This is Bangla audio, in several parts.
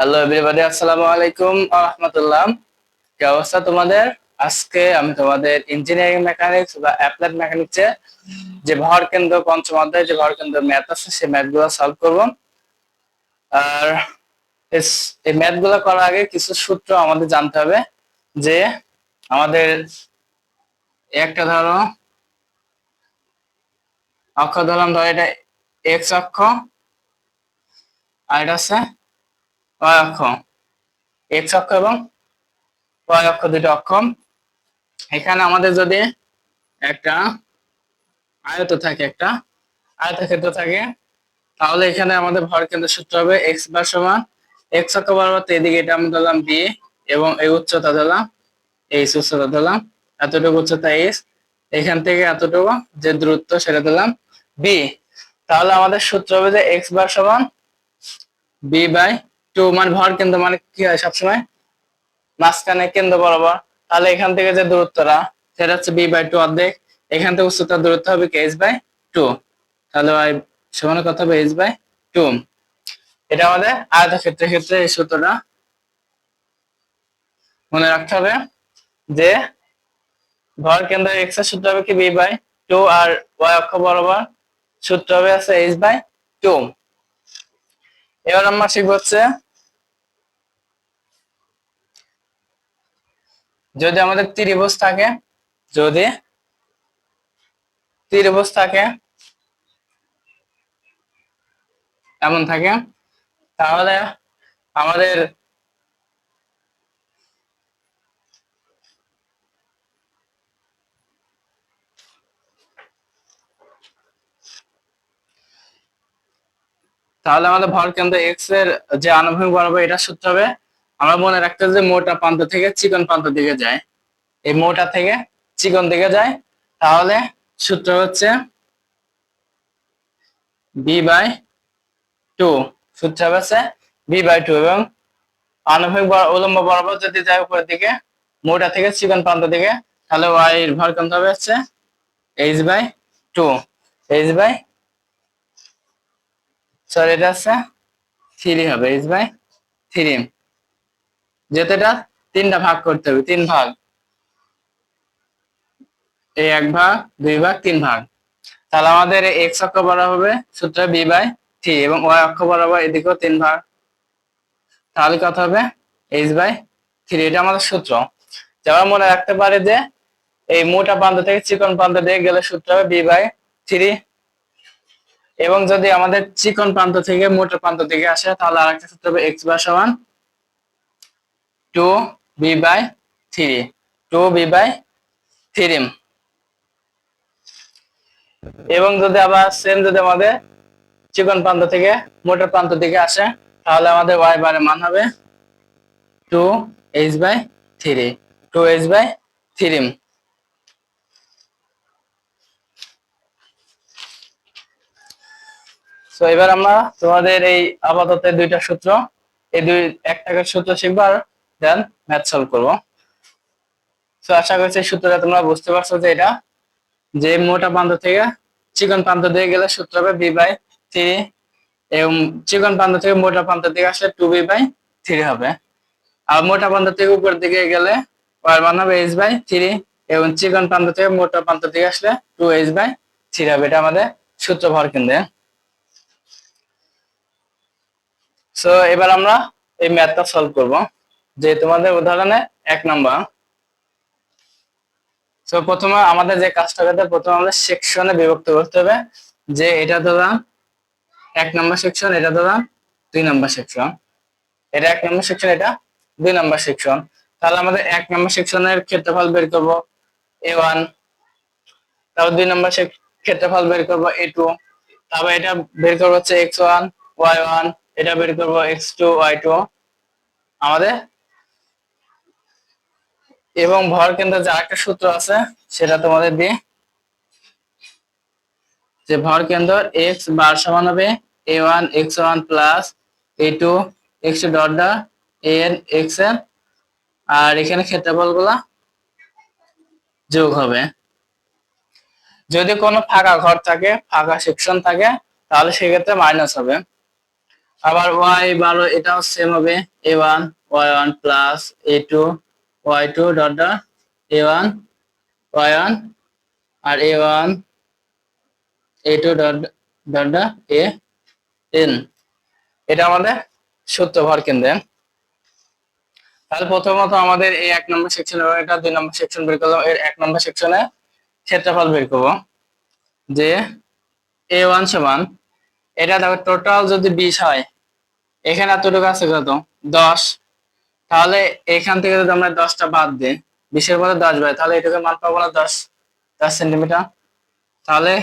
হ্যালো এভরিবডি, আসসালামু আলাইকুম ওয়া রাহমাতুল্লাহ। কি অবস্থা তোমাদের? আজকে আমি তোমাদের ইঞ্জিনিয়ারিং মেকানিক্স বা অ্যাপ্লাইড মেকানিক্সে যে ভর কেন্দ্র পঞ্চম অধ্যায়ে যে ভর কেন্দ্র ম্যাথ আছে সেই ম্যাথগুলো সলভ করব। আর এই ম্যাথগুলো করার আগে কিছু সূত্র আমাদের জানতে হবে। যে আমাদের একটা ধরো অক্ষ ধরলাম, ধরো এটা এক্স অক্ষ আর এটা আছে ওয়াই অক্ষ। এক্স অক্ষ এবং ওয়াই অক্ষ দুটো অক্ষ। এখানে আমাদের যদি একটা আয়ত থাকে, একটা আয়তক্ষেত্র থাকে, তাহলে এখানে আমাদের ভর কেন্দ্রের সূত্র হবে এক্স বার সমান এক্স অক্ষ বরাবর এদিকে এটা আমি ধরলাম বি, এবং এই উচ্চতা ধরলাম এইচ, উচ্চতা ধরলাম এতটুকু উচ্চতা এইচ, এখান থেকে এতটুকু যে দূরত্ব সেটা দিলাম বি। তাহলে আমাদের সূত্র হবে যে এক্স বার সমান বি বাই টু, মানে ভর কেন্দ্র মানে কি হয় সবসময় মাঝখানে কেন্দ্র বরাবর। তাহলে এখান থেকে যে দূরত্বটা সেটা হচ্ছে বি বাই টু অর্ধেক, এখান থেকে উচ্চতার দূরত্ব হবে কি এইচ বাই টু। তাহলে ওয়াই সমান কত হবে এইচ বাই টু। এটা আমাদের আয়তক্ষেত্রের ক্ষেত্রে এই সূত্রটা মনে রাখতে হবে যে ভর কেন্দ্র এক্স এর সূত্র হবে কি বি বাই টু, আর ওয়াই অক্ষ বরাবর সূত্র হবে আছে এইচ বাই টু। এবার আমরা শিখবো হচ্ছে যদি আমাদের ত্রিভুজ থাকে, যদি ত্রিভুজ থাকে এমন থাকে, তাহলে আমাদের ভর কেন্দ্র এক্স এর যে আনুভূমিক বরাবর এটা সূত্র হবে, আমরা মনে রাখতে হবে যে মোটা প্রান্ত থেকে চিকন প্রান্ত দিকে যায়, এই মোটা থেকে চিকন দিকে যায়। তাহলে সূত্র হচ্ছে বি বাই টু, সূত্র হচ্ছে বি বাই টু, এবং আনুভূমিক উলম্ব বরাবর যদি যায় উপরের দিকে মোটা থেকে চিকন প্রান্ত দিকে, তাহলে ওয়াই এর ভর কেন্দ্র হবে হচ্ছে H by two, H by sorry এটা হচ্ছে থ্রি হবে, এইচ বাই থ্রি। যেহেতু এটা তিনটা ভাগ করতে হবে, তিন ভাগ, এই এক ভাগ, দুই ভাগ, তিন ভাগ। তাহলে আমাদের এক্স অক্ষ বরাবর হবে সূত্র বি বাই থ্রি, এবং ওয়াই অক্ষ বরাবর এদিকেও তিন ভাগ, তাহলে কত হবে এইচ বাই থ্রি। এটা আমাদের সূত্র। যেমন মনে রাখতে পারে যে এই মোটা প্রান্ত থেকে চিকন প্রান্ত দিয়ে গেলে সূত্র হবে বি বাই থ্রি, এবং যদি আমাদের চিকন প্রান্ত থেকে মোটা প্রান্ত দিকে আসে তাহলে আরেকটা সূত্র হবে এক্স বার সমান two B by three, two B by three. এবং যদি আবার সেম যদি আমাদের চিকন প্রান্ত থেকে মোটা প্রান্ত দিকে আসে, তাহলে আমাদের ওয়াই বারের মান হবে two H by three, two H by three. তো এবার আমরা তোমাদের এই আপাতত দুইটা সূত্র, এই দুই একটাকে সূত্র শিখবো আর দেন ম্যাথ সলভ করবো। তো আশা করছি সূত্রটা তোমরা বুঝতে পারছো যে এটা যে মোটা প্রান্ত থেকে চিকন প্রান্ত দিয়ে গেলে সূত্র হবে বি বাই থ্রি, এবং চিকন প্রান্ত থেকে মোটা প্রান্ত দিকে আসলে টু বি বাই থ্রি হবে। আর মোটা প্রান্ত থেকে উপরের দিকে গেলে ওয়ার মান হবে এইচ বাই থ্রি, এবং চিকন প্রান্ত থেকে মোটা প্রান্ত দিকে আসলে টু এইচ বাই থ্রি হবে। এটা আমাদের সূত্র ভর কেন্দ্রে। সো এবার আমরা এই ম্যাথটা সলভ করব। যে তোমাদের উদাহরণে এক নাম্বার। সো প্রথমে আমাদের যে কাজটা করতে হবে, প্রথমে আমাদের সেকশনে বিভক্ত করতে হবে। যে এটা ধরলাম এক নাম্বার সেকশন, এটা ধরলাম দুই নাম্বার সেকশন, এটা এক নাম্বার সেকশন, এটা দুই নাম্বার সেকশন। তাহলে আমাদের এক নাম্বার সেকশনের ক্ষেত্রফল বের করবো এ ওয়ান, তারপর দুই নাম্বার ক্ষেত্রফল বের করবো এ টু, তারপর এটা বের করবো হচ্ছে এক্স ওয়ান ওয়াই ওয়ান, এটা বের করবো এক্স টু ওয়াই টু আমাদের। এবং ভর কেন্দ্রের যে আরেকটা সূত্র আছে সেটা তোমাদের দিয়ে, যে ভর কেন্দ্র এক্স বার সমান হবে A one X one plus A two X two dot dot N X N, আর এখানে ক্ষেত্রফল গুলা যোগ হবে। যদি কোনো ফাঁকা ঘর থাকে, ফাঁকা সেকশন থাকে, তাহলে সেক্ষেত্রে মাইনাস হবে। আবার ওয়াই 12 এটাও সেম হবে a1 y1 plus a2 y2 dot dot a1 y1 আর a1 a2 dot dot dot a n। এটা আমাদের সূত্র ভর কেন্দ্রের। তাহলে প্রথমত আমাদের এই 1 নম্বর সেকশন এবং এটা 2 নম্বর সেকশন বের করলাম। এর 1 নম্বর সেকশনে ক্ষেত্রফল বের করব যে a1 সমান, এটা দেখো টোটাল যদি 20 হয়, এখানে এতটুকু আছে কত 10, তাহলে এখান থেকে যদি আমরা 10টা বাদ দিই, 20-এর মধ্যে 10 বাদ, তাহলে এটুকু মান পাবো না 10 সেন্টিমিটার। তাহলে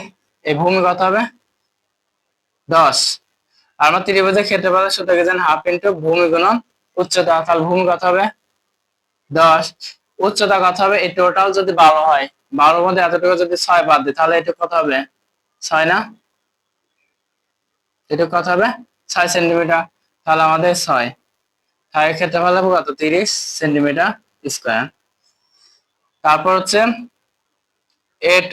এই ভূমি কত হবে 10। আর আমরা ত্রিভুজের ক্ষেত্রফলের সূত্র কি জানি, হাফ ইনটু ভূমি গুণন উচ্চতা। তাহলে ভূমি কত হবে 10, উচ্চতা কত হবে, এই টোটাল যদি 12 হয়, 12-এর মধ্যে এতটুকু যদি 6 বাদ দিই, তাহলে এটা কত হবে 6 না, এটা কত হবে 6 সেন্টিমিটার। তাহলে আমাদের 6, তাহলে ক্ষেত্রফল হবে কত 30 সেন্টিমিটার স্কয়ার। তারপর হচ্ছে A2,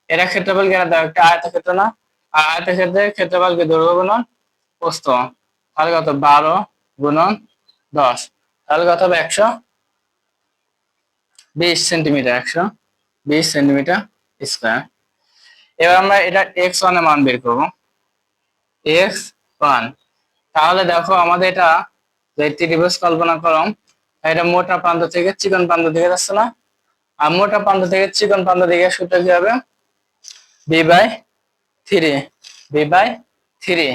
এটা ক্ষেত্রফল কি একটা আয়তক্ষেত্র না, আর আয়তক্ষেত্রের ক্ষেত্রফল কি দৈর্ঘ্য গুণন প্রস্থ। তাহলে কত 12 গুণন 10, তাহলে কত হবে 120 সেন্টিমিটার, 120 সেন্টিমিটার স্কয়ার। এবার আমরা এটা x1 এর মান বের করব, x1। তাহলে দেখো আমাদের এটা যে ত্রিভুজ কল্পনা করো, এটা মোটা প্রান্ত থেকে চিকন প্রান্ত দিকে যাচ্ছে না, আর মোটা প্রান্ত থেকে চিকন প্রান্ত দিকে সূত্র কি হবে b/3,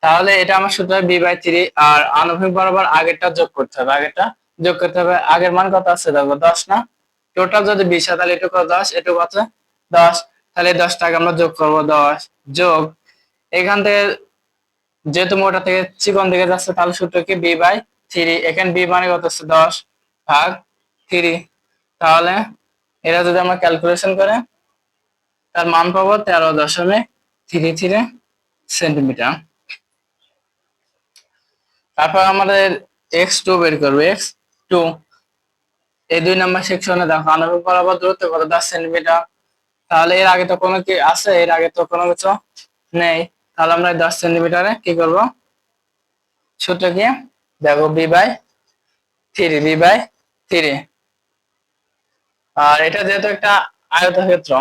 তাহলে এটা আমার সূত্র হবে b/3। আর আনুভূমিক বরাবর আগেরটা যোগ করতে হবে, আগের মান কত আছে দেখো 10 না, টোটাল যদি 20 হয় তাহলে এটুকু 10, এটুকু আছে 10, তাহলে 10টাকে আমরা যোগ করব, 10 যোগ এখান থেকে যেহেতু মোটা থেকে চিকন দিকে যাচ্ছে, তাহলে সূত্র কি b/3, এখানে b মানে কত হচ্ছে 10/3। তাহলে এটা যদি আমরা ক্যালকুলেশন করে তার মান পাবো 13.33 সেন্টিমিটার। তারপর আমাদের x2 বের করবো, x2 এই 2 নম্বর সেকশনে দেখো আণবিক বরাবর দূরত্ব কত 10 সেন্টিমিটার। তাহলে এর আগে তো কোনো কি আছে, এর আগে তো কোনো কিছু নেই, তাহলে আমরা 10 সেন্টিমিটারে কি করব, সূত্র কি দেখো b/3। আর এটা যেহেতু একটা আয়তক্ষেত্র,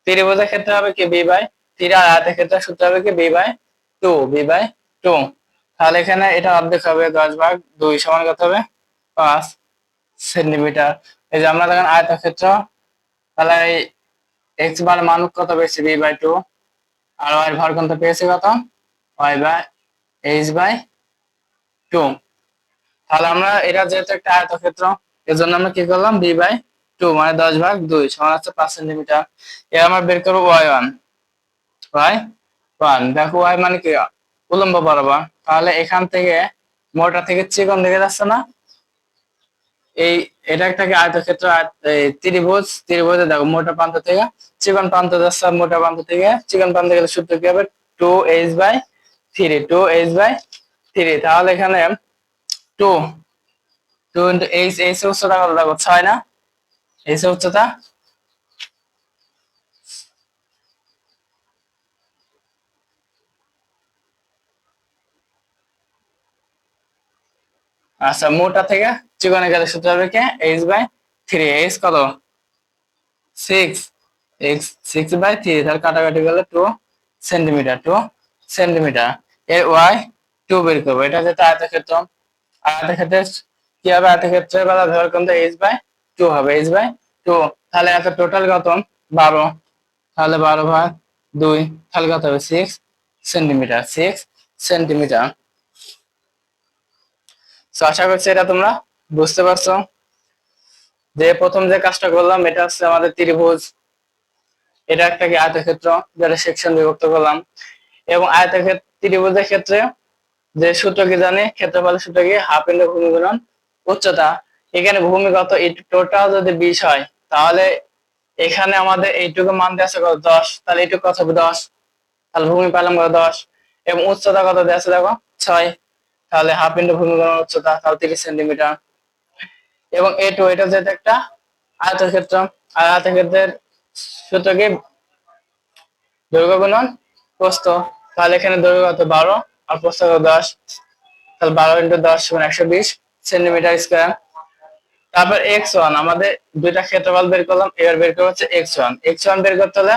ত্রিভুজের ক্ষেত্রে হবে কি b/3, আর আয়তক্ষেত্রের সূত্র হবে কি b/2। তাহলে এখানে এটা অর্ধেক হবে, 10/2 সমান কত হবে 5 সেন্টিমিটার। এই যে আমরা দেখেন আয়তক্ষেত্র, তাহলে x বার মান কত পেয়েছি b/2, আর y ভর কত পেয়েছি কত y/h/2। তাহলে আমরা এটা যেহেতু একটা আয়তক্ষেত্র, এর জন্য আমরা কি করলাম b/2 মানে 10/2 সমান হচ্ছে 5 সেন্টিমিটার। এর আমরা বের করবো y1। দেখো y মানে কি উলম্ব বরাবর, তাহলে এখান থেকে মোটা থেকে চিকন দিকে যাচ্ছে না, এই এটা একটা কি আয়তক্ষেত্র, ত্রিভুজে দেখো মোটা প্রান্ত থেকে চিকন প্রান্ত যাচ্ছে, মোটা প্রান্ত থেকে চিকন প্রান্ত গেলে সূত্র কি হবে 2h/3। তাহলে এখানে 2 ইন্টু h, উচ্চতা কত দেখো 6 না, h উচ্চতা, আচ্ছা মোটা থেকে চিকনে গেলে সূত্র হবে কি h/3, h কত 6, x 6/3, তাহলে কাটাকাটি গেলে 2 সেন্টিমিটার। এর y2 বের করবো, এটা যেটা আয়তক্ষেত্র, আয়তক্ষেত্রের কি হবে, আয়তক্ষেত্রের বেলা ধর কিন্তু h/2 হবে, h/2। তাহলে এত টোটাল কত 12, তাহলে 12/2, তাহলে কত হবে 6 সেন্টিমিটার। তো আশা করছি এটা তোমরা বুঝতে পারছো, যে প্রথম যে কাজটা করলাম এটা হচ্ছে আমাদের ত্রিভুজ, এটা একটা কি আয়তক্ষেত্র যেটা সেকশন বিভক্ত করলাম, এবং আয়তক্ষেত্র ত্রিভুজের ক্ষেত্রে যে সূত্র কি জানি, ক্ষেত্রফলের সূত্র কি হাফ ইনটু ভূমি গুণন উচ্চতা। এখানে ভূমি কত টোটাল যদি 20 হয়, তাহলে এখানে আমাদের এইটুকু মান দেওয়া আছে কত 10, তাহলে এইটুকু কত হবে 10, তাহলে ভূমি পেলাম কত 10, এবং উচ্চতা কত দেওয়া আছে দেখো 6, তাহলে হাফ ইনটু ভূমি গুণন উচ্চতা, তাহলে 30 সেন্টিমিটার। এবং A2 এটা যেহেতু একটা আয়তক্ষেত্র, আর আয়তক্ষেত্রের সূত্র কি দৈর্ঘ্য গুণন প্রস্থ, তাহলে এখানে দৈর্ঘ্য কত 12, আর প্রস্থ 10, তাহলে 12 ইন্টু 10 সমান 120 সেন্টিমিটার স্কয়ার। তারপর x1 আমাদের দুইটা ক্ষেত্রফল বের করলাম, এবার বের করব হচ্ছে x1 বের করতে হলে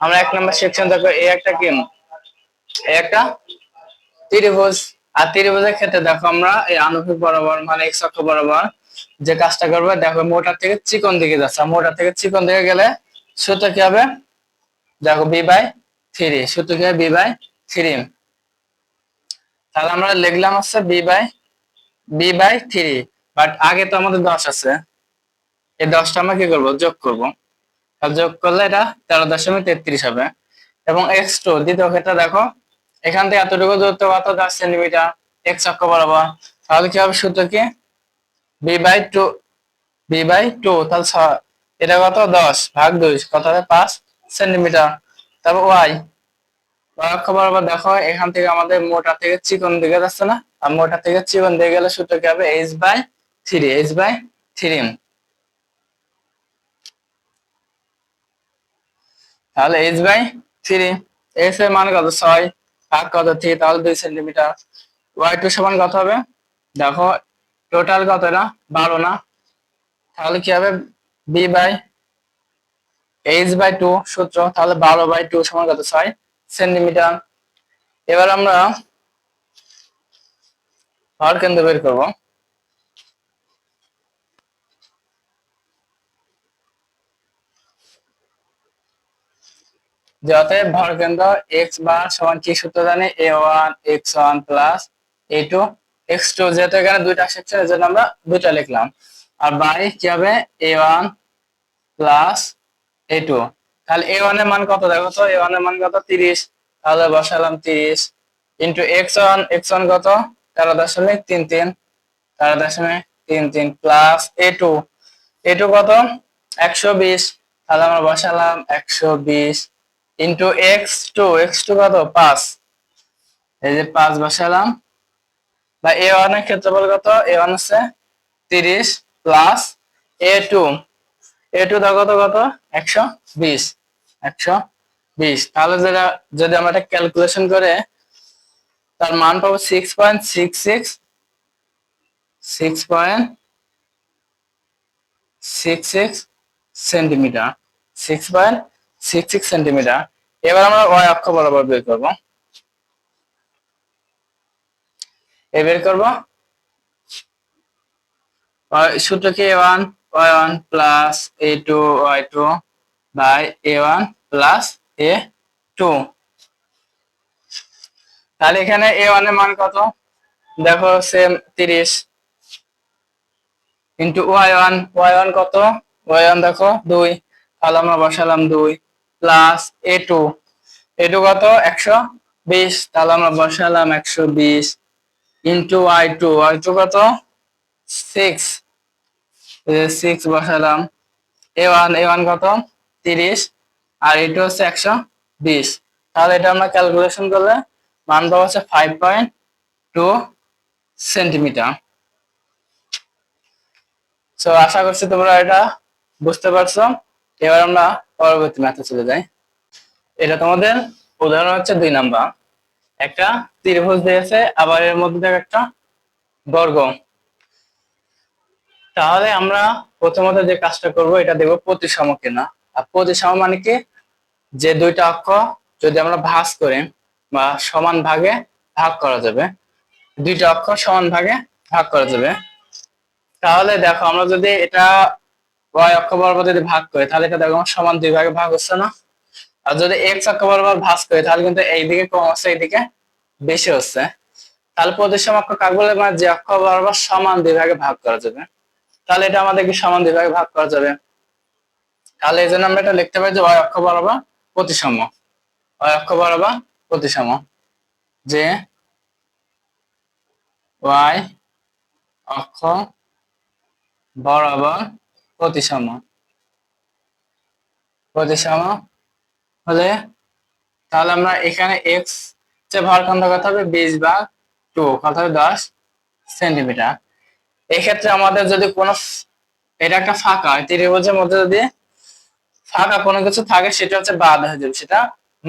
আমরা এক নম্বর সেকশন দেখো এই একটা কি একটা ত্রিভুজ, আর ত্রিভুজের ক্ষেত্রে দেখো আমরা এই আনুভূমিক বরাবর মানে x অক্ষ বরাবর যে কাজটা করবো, দেখো মোটা থেকে চিকন দিকে যাচ্ছে, মোটা থেকে চিকন দিকে গেলে সূত্র কি হবে, দেখো b/3, সূত্র কি হবে b/3। তাহলে আমরা লিখলাম হচ্ছে b/3, বাট আগে তো আমাদের 10 আছে, এই 10টা আমরা কি করবো, যোগ করব। আর যোগ করলে এটা 13.33 হবে। এবং x2 দ্বিতীয় ক্ষেত্রে দেখো এখান থেকে এতটুকু দূরত্ব কত, 10 সেন্টিমিটার x অক্ষ বরাবর। তাহলে কি হবে, সূত্র কি b/2, তাহলে এটা কত, 10/2 কত হবে, 5 সেন্টিমিটার। তারপর y অক্ষ বরাবর দেখো এখান থেকে আমাদের মোটা থেকে চিকন দিকে যাচ্ছে না, আর মোটা থেকে চিকন দিকে গেলে সূত্র কি হবে, h/3। তাহলে h/3, x এর মান কত, 6 ভাগ কত 3, তাহলে 2 সেন্টিমিটার। y2 সমান কত হবে, দেখো টোটাল কত, এটা 12 না, তাহলে কি হবে h/2 সূত্র, তাহলে 12/2 সমান কত, 6 সেন্টিমিটার। এবার আমরা ভর কেন্দ্র বের করব। যাতে ভর কেন্দ্র x বার সমান কি সূত্র জানি, a1 x1 plus a2 x2, যেহেতু এখানে দুইটা সেকশন এর জন্য আমরা দুইটা লিখলাম। আর বাই কি হবে, a1 প্লাস a2। তাহলে a1 এর মান কত, দেখো তো a1 এর মান কত, 30, তাহলে বসালাম 30 ইন্টু x1 কত, 13.33, 13.33 প্লাস a2 কত, 120, তাহলে আমরা বসালাম 120 ইন্টু x2 কত, 5, এই যে 5 বসালাম। বা a1 এর ক্ষেত্রফল কত, a1 হচ্ছে 30 প্লাস a2 দাও কত, 120। তাহলে যেটা যদি আমরা এটা ক্যালকুলেশন করে তার মান পাবো 6.66 সেন্টিমিটার, 6.66 সেন্টিমিটার। এবার আমরা y অক্ষ বরাবর বের করবো, বের করবো সূত্র কি, y1 plus a2 y2 by a1 plus a2। তাহলে এখানে a1 এর মান কত, দেখো সেম 30 ইন্টু y1 কত, y1 দেখো 2, তাহলে আমরা বসালাম 2 প্লাস a2 কত, 120, তাহলে আমরা বসালাম 120 ইন্টু y2 কত, 6, 6 বসালাম। a1 কত, 30, আর a2 হচ্ছে 120। তাহলে এটা আমরা ক্যালকুলেশন করলে মান পাবো হচ্ছে 5.2 সেন্টিমিটার। সো আশা করছি তোমরা এটা বুঝতে পারছো। এবার আমরা পরবর্তী ম্যাথে চলে যাই। এটা তোমাদের উদাহরণ হচ্ছে 2 নাম্বার। একটা ত্রিভুজ দিয়েছে, আবার এর মধ্যে থেকে একটা বর্গ। তাহলে আমরা প্রথমত যে কাজটা করব, এটা দেখব প্রতিসম কিনা। আর প্রতিসম মানে কি, যে দুইটা অক্ষ যদি আমরা ভাঁজ করি বা সমান ভাগে ভাগ করা যাবে, দুইটা অক্ষ সমান ভাগে ভাগ করা যাবে। তাহলে দেখো আমরা যদি এটা y অক্ষ বরাবর যদি ভাগ করি, তাহলে এটা দেখো সমান দুই ভাগে ভাগ হচ্ছে না। আর যদি x অক্ষ বরাবর ভাগ করি, তাহলে কিন্তু এইদিকে কম হচ্ছে, এইদিকে বেশি হচ্ছে। তাহলে প্রতিসম অক্ষ কাকে বলে, মানে যে অক্ষ বরাবর সমান দুই ভাগে ভাগ করা যাবে। তাহলে এটা আমাদেরকে সমান দুই ভাগে ভাগ করা যাবে। তাহলে এই জন্য আমরা এটা লিখতে পারি যে y অক্ষ বরাবর প্রতিসম, y অক্ষ বরাবর প্রতিসম, যে y অক্ষ বরাবর প্রতিসম হলে, তাহলে আমরা এখানে x যে ভরখণ্ড কত হবে, 20/2 কত হবে, 10 সেন্টিমিটার। এক্ষেত্রে আমাদের যদি কোনো, এটা একটা ফাঁকা ত্রিভুজের মধ্যে যদি ফাঁকা কোনো কিছু থাকে, সেটা হচ্ছে বাদ হয়ে যাবে, সেটা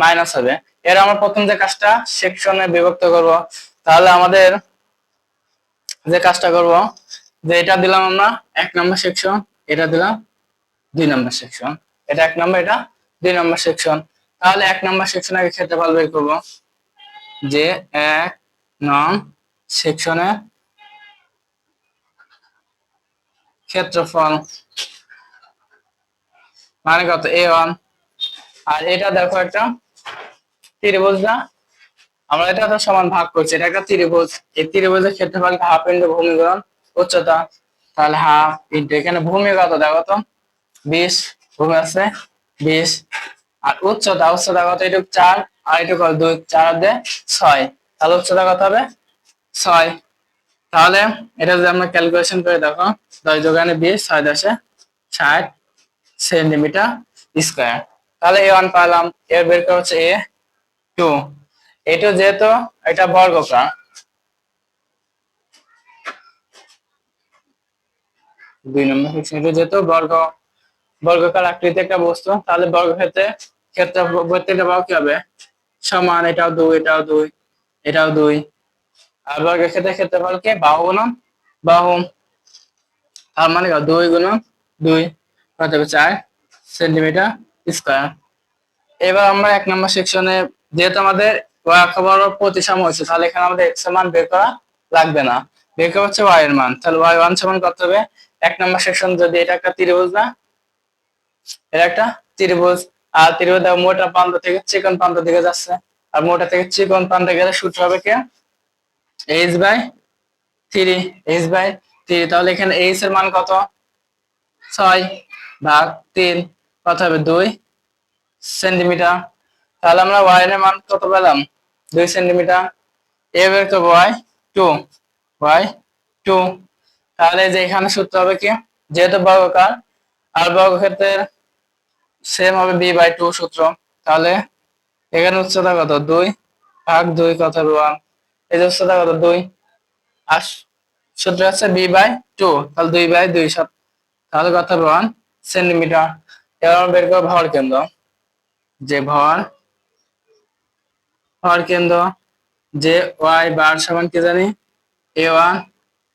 মাইনাস হবে। এর আমরা প্রথম যে কাজটা সেকশনে বিভক্ত করব, তাহলে আমাদের যে কাজটা করব যে এটা দিলাম আমরা 1 নম্বর সেকশন, এটা দিলাম 2 নম্বর সেকশন, এটা 1 নম্বর, এটা 2 নম্বর সেকশন। তাহলে 1 নম্বর সেকশন আগে ক্ষেত্রফল বের করব, যে 1 নং সেকশনে ক্ষেত্রফল মানে কত a1। আর এটা দেখো একটা ত্রিভুজ না, আমরা এটা তো সমান ভাগ করছি, এটা একটা ত্রিভুজ, এই ত্রিভুজের ক্ষেত্রফল হাফ ইন্টু ভূমি গুণন উচ্চতা, তাহলে হাফ ইন্টু এখানে ভূমি কত দেখো তো 20, ভূমি আছে 20, আর উচ্চতা কত এটুক 4, আর এটুক 2, 4 দিয়ে 6, তাহলে উচ্চতা কত হবে 6। তাহলে এটা যদি আমরা ক্যালকুলেশন করে দেখো 10 যোগানে 20, 6 10 60 সেন্টিমিটার স্কয়ার। তাহলে a1 পেলাম, এর বের করা হচ্ছে a2। এটা যেহেতু এটা বর্গকার, 2 নম্বর সেকশন, এটা যেহেতু বর্গকার আকৃতির একটা বস্তু, তাহলে বর্গক্ষেত্রে ক্ষেত্রফল প্রত্যেকটা বাহু কি হবে সমান, এটাও 2, এটাও 2, এটাও 2। আর বর্গক্ষেত্রের ক্ষেত্রফল কি বাহু গুণন বাহু, তার মানে 2 গুণন 2 কত হবে 4 সেন্টিমিটার স্কয়ার। এবার আমরা 1 নম্বর সেকশনে যেহেতু আমাদের y অক্ষ বরাবর প্রতিসম হয়েছে, তাহলে এখানে আমাদের x এর মান বের করা লাগবে না, বের করা হচ্ছে y এর মান। তাহলে y1 সমান কত হবে, 1 নম্বর সেকশন যদি এটা একটা ত্রিভুজ না, এটা একটা ত্রিভুজ, আর ত্রিভুজ মোটা প্রান্ত থেকে চিকন প্রান্ত দিকে যাচ্ছে, আর মোটা থেকে চিকন প্রান্তে গেলে সূত্র হবে কি h/3, তাহলে এখানে h এর মান কত 6/3, কত হবে 2 সেন্টিমিটার। তাহলে আমরা y এর মান কত পেলাম 2 সেন্টিমিটার। এবার তো y2, y2, তাহলে যে এখানে সূত্র হবে কি যেহেতু বর্গাকার আর বর্গক্ষেত্রের সেম হবে b/2 সূত্র, তাহলে এখানে উচ্চতা কত 2/2, কত হবে 1, এই যে উচ্চতা কত 2, আর সূত্র আছে b/2, তাহলে 2/2 7, তাহলে কত হবে 1 সেন্টিমিটার। এবার আমরা বের করব ভর কেন্দ্র, যে ভর কেন্দ্র, যে y বার সমান কি জানি a1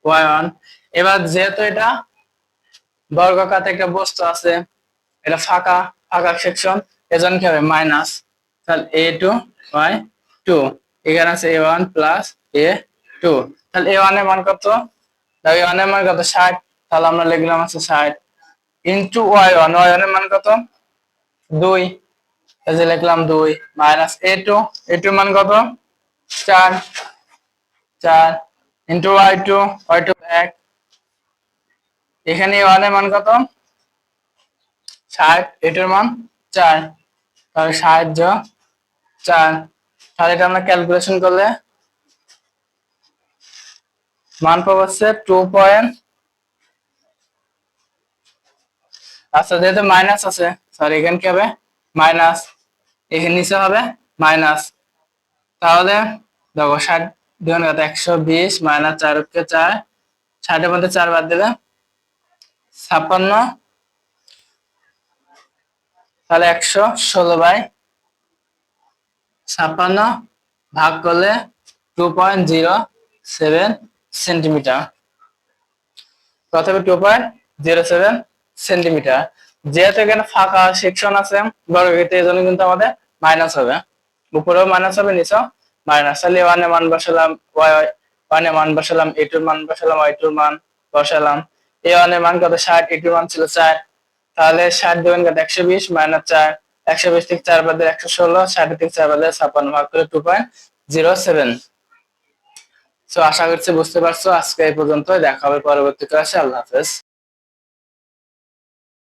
y1। এবার যেহেতু এটা বর্গাকার একটা বস্তু আছে, এটা ফাঁকা সেকশন, এজন্য কি হবে মাইনাস, তাহলে a2 y2, এখানে আছে a1 প্লাস a2, তাহলে a1 এর মান কত, তাহলে a1 এর মান কত 60, তাহলে আমরা লিখলাম আছে 60 ইনটু y1, y1 এর মান কত 2, এই যে লিখলাম 2 মাইনাস a2, a2 মান কত 4 ইনটু y2, y2 1, এখানে a1 এর মান কত 60, a2 এর মান 4, তাহলে 60 যোগ 4, তাহলে এটা আমরা ক্যালকুলেশন করলে মান পাবো হচ্ছে 2 পয়েন্ট, আচ্ছা যেহেতু মাইনাস আছে সরি এখানে কি হবে মাইনাস, এখানে নিচে হবে মাইনাস, তাহলে দেখো 60 দুগুণ কত 120 মাইনাস 4 কে 4, 60 এর মধ্যে 4 বাদ দিলে 56, তাহলে 116/56 ভাগ করলে 2.07 সেন্টিমিটার, কত হবে 2.07 সেন্টিমিটার। যেহেতু এখানে ফাঁকা সেকশন আছে বর্গক্ষেত্রে, এজন্য কিন্তু আমাদের মাইনাস হবে, উপরেও মাইনাস হবে নিচেও মাইনাস। তাহলে ওয়ান এর মান বসালাম, ওয়ান এর মান বসালাম, a2 এর মান বসালাম, y2 এর মান বসালাম। a1 এর মান কত 60, a2 এর মান ছিল 4, তাহলে 60 দুগুণ কত 120 মাইনাস 4, 120 থেকে 4 বাদ দিলে 116, 60 থেকে 4 বাদ দিলে 56 ভাগ করে 2.07। সো আশা করছি বুঝতে পারছো। আজকে এই পর্যন্ত, দেখা হবে পরবর্তী ক্লাসে। আল্লাহ হাফেজ।